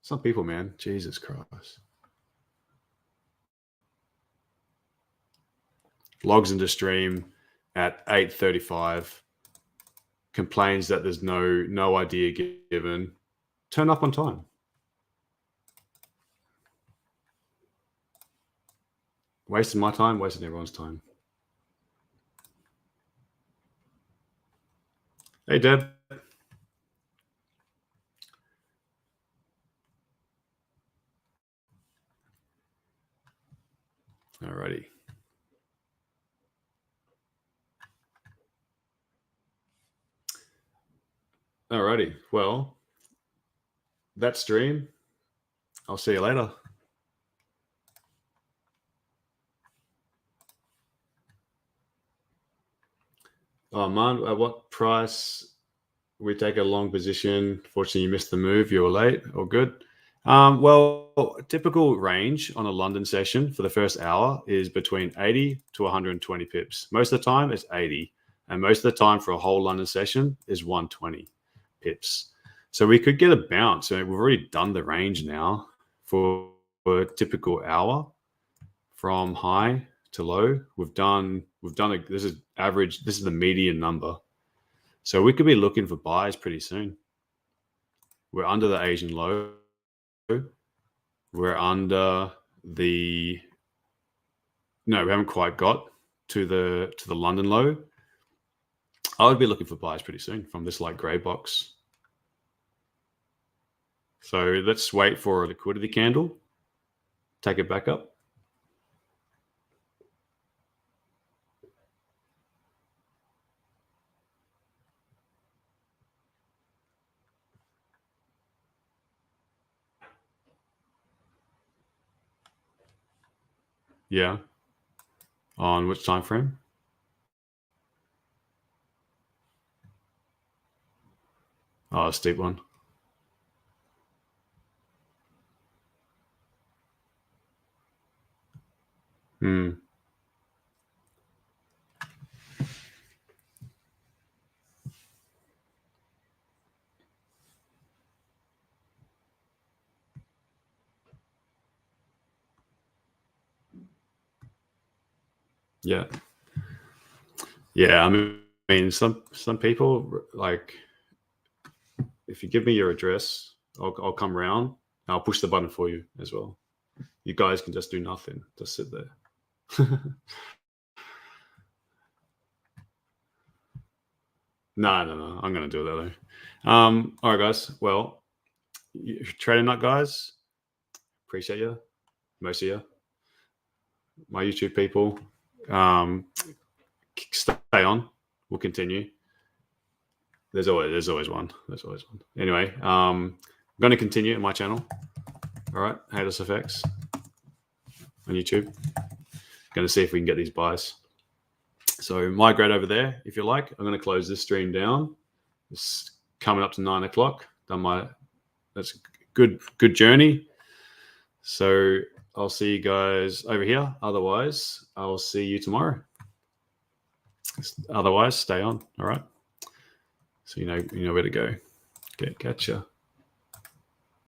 Some people, man, Jesus Christ. Logs into stream at 8:35. Complains that there's no idea given. Turn up on time. Wasting my time, wasting everyone's time. Hey, Deb. Alrighty. Alrighty. Well, that stream. I'll see you later. Oh, man, at what price we take a long position? Fortunately, you missed the move. You were late. All good. Well, typical range on a London session for the first hour is between 80 to 120 pips. Most of the time, it's 80. And most of the time for a whole London session is 120 pips. So we could get a bounce. We've already done the range now for a typical hour from high to low. We've done this is average. This is the median number. So we could be looking for buys pretty soon. We're under the Asian low. We're under we haven't quite got to the London low. I would be looking for buys pretty soon from this light gray box. So let's wait for a liquidity candle. Take it back up. Yeah. On which time frame? Oh, a steep one. Yeah. Yeah, I mean, some people, like, if you give me your address, I'll come around and I'll push the button for you as well. You guys can just do nothing, just sit there. No, I'm gonna do that though. All right, guys. Well, trading nut guys, appreciate you, most of you, my YouTube people. Stay on. We'll continue. There's always one. Anyway, I'm going to continue in my channel. All right, HaydosFx on YouTube. Going to see if we can get these buys. So migrate over there if you like. I'm going to close this stream down. It's coming up to 9 o'clock. That's a good journey. So I'll see you guys over here. Otherwise, I'll see you tomorrow. Otherwise, stay on. All right. So you know where to go. Okay, gotcha.